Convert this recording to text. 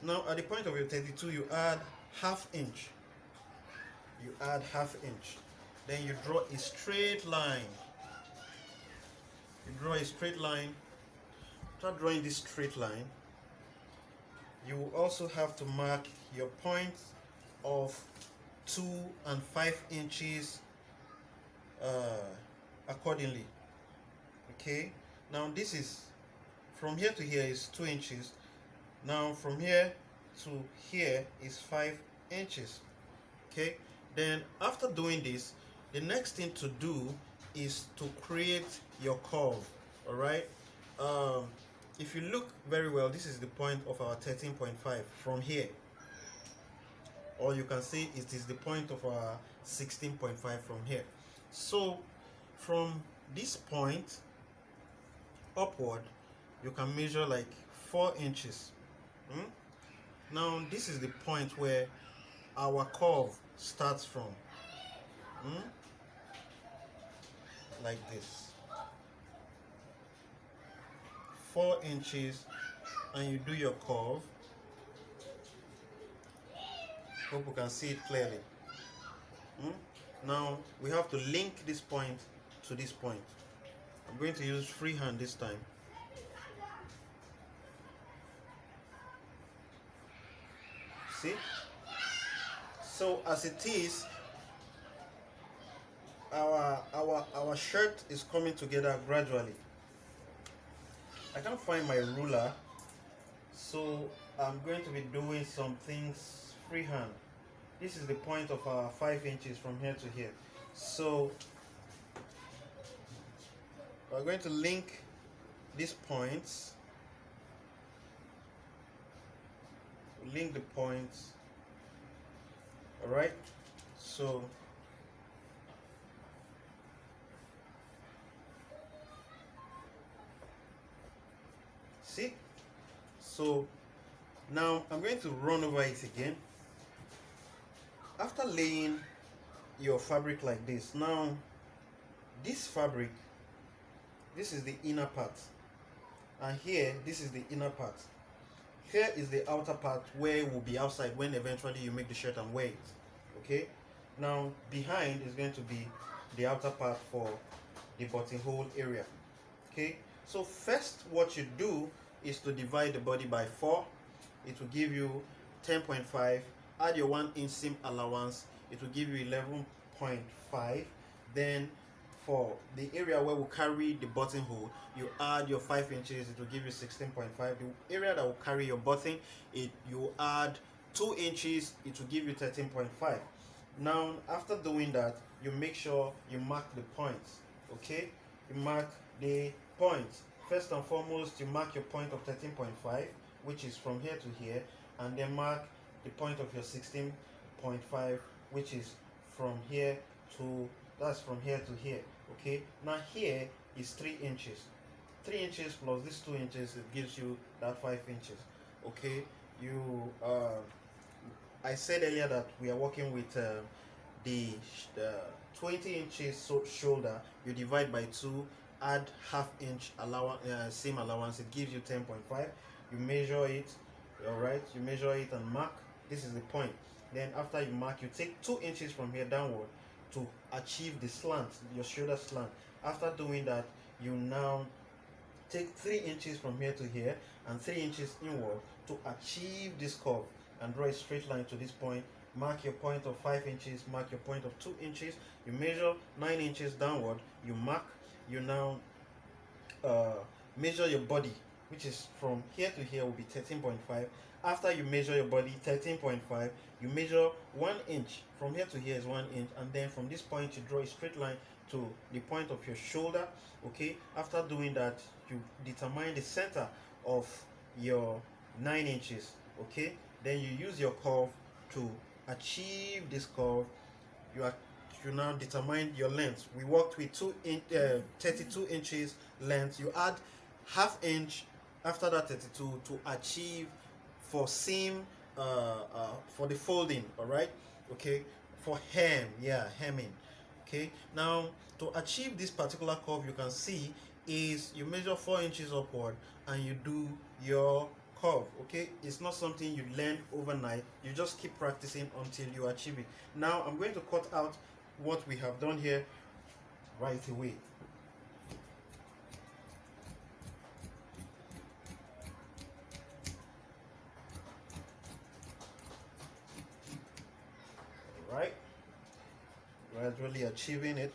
Now at the point of your 32, you add half inch. You add half inch. Then you draw a straight line. You draw a straight line. After drawing this straight line, you will also have to mark your point of 2 and 5 inches accordingly. Okay, now this is from here to here is 2 inches. Now from here to here is 5 inches. Okay, then after doing this, the next thing to do is to create your curve. All right, if you look very well, this is the point of our 13.5 from here, or you can see it is the point of our 16.5 from here. So from this point upward, you can measure like 4 inches. Now this is the point where our curve starts from. Like this, 4 inches, and you do your curve. Hope you can see it clearly. Now we have to link this point to this point. I'm going to use freehand this time. See? So as it is, our shirt is coming together gradually. I can't find my ruler, so I'm going to be doing some things freehand. This is the point of our 5 inches from here to here. So we're going to link these points. Link the points. All right. So see. So now I'm going to run over it again. After laying your fabric like this, now this fabric, this is the inner part, and here this is the inner part. Here is the outer part where it will be outside when eventually you make the shirt and wear it. Okay, now behind is going to be the outer part for the buttonhole area. Okay, so first what you do is to divide the body by 4. It will give you 10.5. Add your 1 inch seam allowance, it will give you 11.5. Then for the area where we carry the buttonhole, you add your 5 inches, it will give you 16.5. The area that will carry your button, you add 2 inches, it will give you 13.5. Now after doing that, you make sure you mark the points. Okay, you mark the points. First and foremost, you mark your point of 13.5, which is from here to here, and then mark the point of your 16.5, which is from here to, that's from here to here. Okay, now here is 3 inches. 3 inches plus this 2 inches, it gives you that 5 inches. Okay, I said earlier that we are working with the 20 inches shoulder. You divide by 2, add half inch seam allowance, it gives you 10.5. You measure it. All right, you measure it and mark. This is the point. Then after you mark, you take 2 inches from here downward to achieve the slant, your shoulder slant. After doing that, you now take 3 inches from here to here and 3 inches inward to achieve this curve, and draw a straight line to this point. Mark your point of 5 inches, mark your point of 2 inches. You measure 9 inches downward. You mark. You now measure your body, which is from here to here will be 13.5. After you measure your body 13.5, you measure 1 inch. From here to here is 1 inch, and then from this point you draw a straight line to the point of your shoulder. Okay, after doing that, you determine the center of your 9 inches. Okay, then you use your curve to achieve this curve. You now determine your length. We worked with 32 inches length. You add half inch after that 32 to achieve for seam for the folding. All right, okay, for hem, yeah, hemming. Okay, now to achieve this particular curve, you can see is you measure 4 inches upward and you do your curve, okay? It's not something you learn overnight. You just keep practicing until you achieve it. Now I'm going to cut out what we have done here right away. All right, gradually achieving it.